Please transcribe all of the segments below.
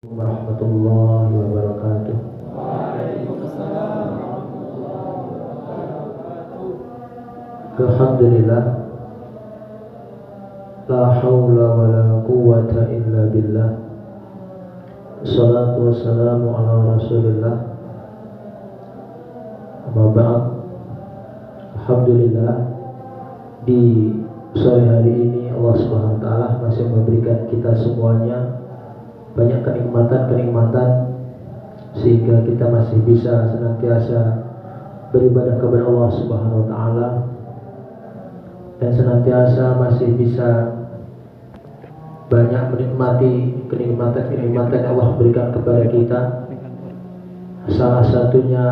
Warahmatullahi wabarakatuh. Alhamdulillah, la haula wa la quwwata illa billah. Assalatu wassalamu ala rasulillah. Amma ba'd. Alhamdulillah, di sore hari ini Allah Subhanahu wa taala masih memberikan kita semuanya banyak kenikmatan sehingga kita masih bisa senantiasa beribadah kepada Allah Subhanahu wa taala dan senantiasa masih bisa banyak menikmati kenikmatan yang Allah berikan kepada kita. Salah satunya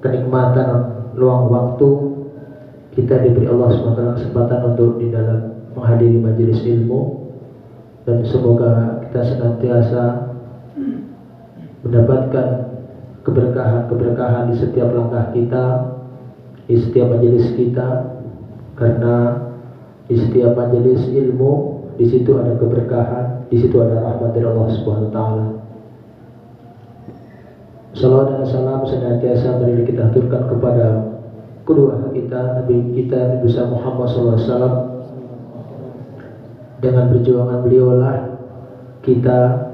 kenikmatan luang waktu kita diberi Allah Subhanahu wa taala kesempatan untuk di dalam menghadiri majelis ilmu, dan semoga kita senantiasa mendapatkan keberkahan di setiap langkah kita, di setiap majelis kita, karena di setiap majelis ilmu di situ ada keberkahan, di situ ada rahmat dari Allah Subhanahu wa taala. Salawat dan salam senantiasa mari kita aturkan kepada kedua kita, Nabi kita Nabi Muhammad SAW. Dengan perjuangan beliaulah kita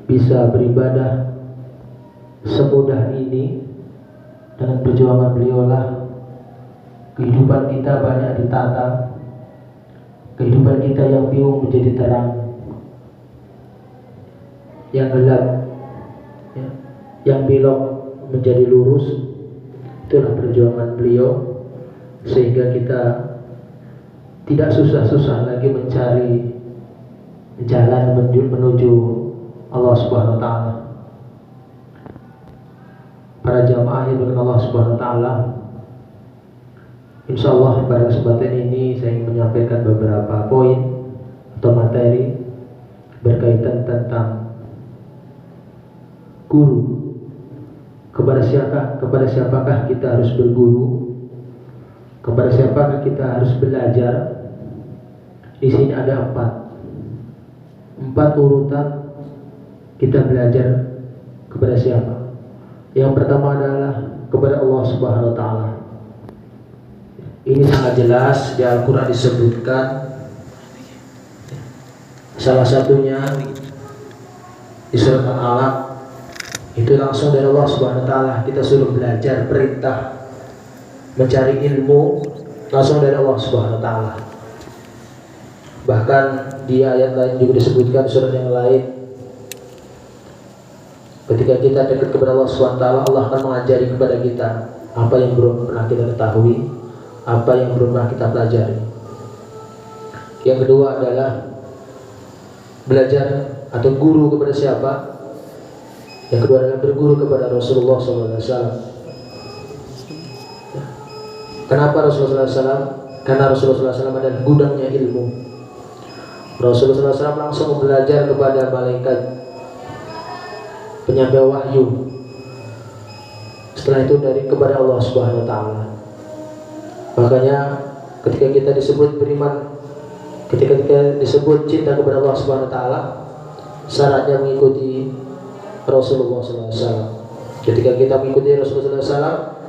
bisa beribadah semudah ini. Dengan perjuangan beliaulah kehidupan kita banyak ditata, kehidupan kita yang bingung menjadi terang, yang gelap yang belok menjadi lurus. Itulah perjuangan beliau, sehingga kita tidak susah-susah lagi mencari jalan menuju Allah Subhanahu wa taala. Para jamaah yang dengan Allah Subhanahu wa taala, insyaallah pada kesempatan ini saya ingin menyampaikan beberapa poin atau materi berkaitan tentang guru. Kepada siapakah kita harus berguru? Kepada siapakah kita harus belajar? Di sini ada empat urutan kita belajar kepada siapa. Yang pertama adalah kepada Allah Subhanahu wa taala. Ini sangat jelas di Al-Quran disebutkan. Salah satunya di surat Al-Alaq, itu langsung dari Allah Subhanahu wa taala. Kita suruh belajar, perintah mencari ilmu langsung dari Allah Subhanahu wa taala. Bahkan di ayat lain juga disebutkan, surat yang lain, ketika kita dekat kepada Allah Subhanahu wa taala, Allah akan mengajari kepada kita apa yang belum pernah kita ketahui, apa yang belum pernah kita pelajari. Yang kedua adalah belajar atau guru kepada siapa? Yang kedua adalah berguru kepada Rasulullah SAW. Kenapa Rasulullah SAW? Karena Rasulullah SAW adalah gudangnya ilmu. Rasulullah SAW langsung belajar kepada malaikat penyampai wahyu. Setelah itu kepada Allah Subhanahu wa taala. Makanya ketika kita disebut beriman, ketika kita disebut cinta kepada Allah Subhanahu wa taala, syaratnya mengikuti Rasulullah SAW. Ketika kita mengikuti Rasulullah SAW,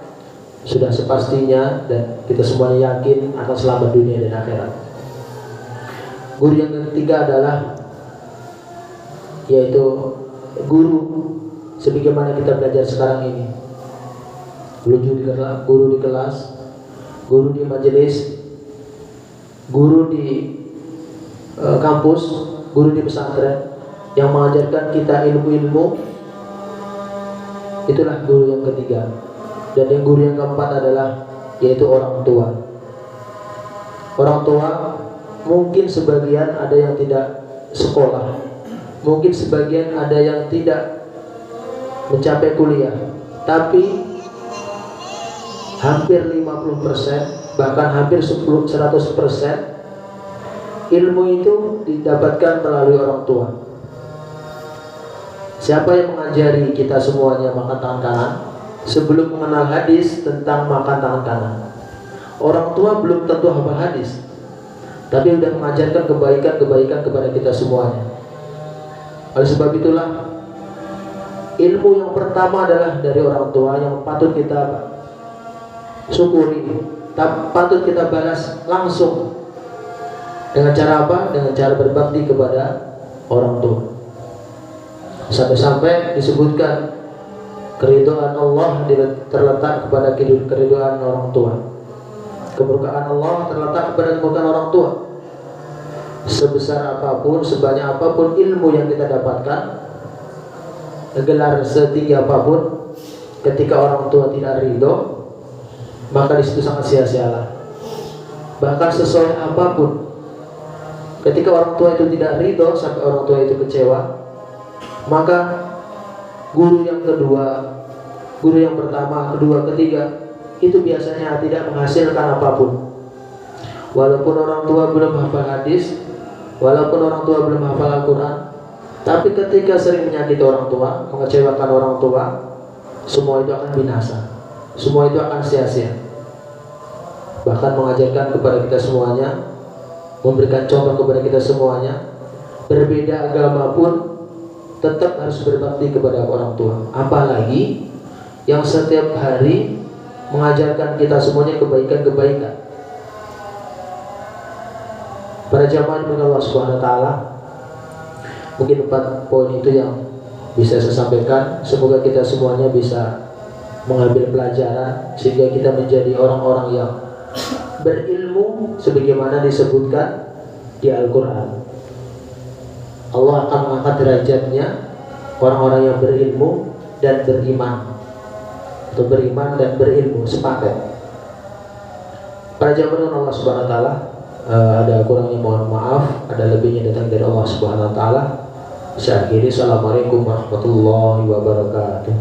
sudah sepastinya dan kita semuanya yakin akan selamat dunia dan akhirat. Guru yang ketiga adalah yaitu guru sebagaimana kita belajar sekarang ini. Guru di kelas, guru di majelis, guru di kampus, guru di pesantren yang mengajarkan kita ilmu-ilmu. Itulah guru yang ketiga. Dan yang guru yang keempat adalah yaitu orang tua. Orang tua mungkin sebagian ada yang tidak sekolah, mungkin sebagian ada yang tidak mencapai kuliah, tapi hampir 50%, bahkan hampir 100% ilmu itu didapatkan melalui orang tua. Siapa yang mengajari kita semuanya makan tangan kanan? Sebelum mengenal hadis tentang makan tangan kanan, orang tua belum tentu hafal hadis, tapi sudah mengajarkan kebaikan-kebaikan kepada kita semuanya. Oleh sebab itulah ilmu yang pertama adalah dari orang tua yang patut kita syukuri, patut kita balas langsung. Dengan cara apa? Dengan cara berbakti kepada orang tua. Sampai-sampai disebutkan keridhaan Allah terletak kepada keridhaan orang tua. Kemurkaan Allah terletak kepada kemurkaan orang tua. Sebesar apapun, sebanyak apapun ilmu yang kita dapatkan, gelar setinggi apapun, ketika orang tua tidak ridho, maka disitu sangat sia-sialah. Bahkan sesoleh apapun, ketika orang tua itu tidak ridho sampai orang tua itu kecewa, maka guru yang kedua, guru yang pertama, kedua, ketiga itu biasanya tidak menghasilkan apapun. Walaupun orang tua belum hafal hadis, walaupun orang tua belum hafal Al-Quran, tapi ketika sering menyakiti orang tua, mengecewakan orang tua, semua itu akan binasa, semua itu akan sia-sia. Bahkan mengajarkan kepada kita semuanya, memberikan contoh kepada kita semuanya, berbeda agama pun tetap harus berbakti kepada orang tua. Apalagi yang setiap hari mengajarkan kita semuanya kebaikan-kebaikan. Para jamaah dari Allah Subhanahu wa taala, mungkin 4 poin itu yang bisa saya sampaikan. Semoga kita semuanya bisa mengambil pelajaran sehingga kita menjadi orang-orang yang berilmu sebagaimana disebutkan di Al-Quran. Allah akan mengangkat derajatnya orang-orang yang berilmu dan beriman, atau beriman dan berilmu sepaket. Para jamaah Allah Subhanahu wa taala, ada kurangnya mohon maaf, ada lebihnya datang dari Allah Subhanahu wa taala. Saya akhiri, assalamualaikum warahmatullahi wabarakatuh.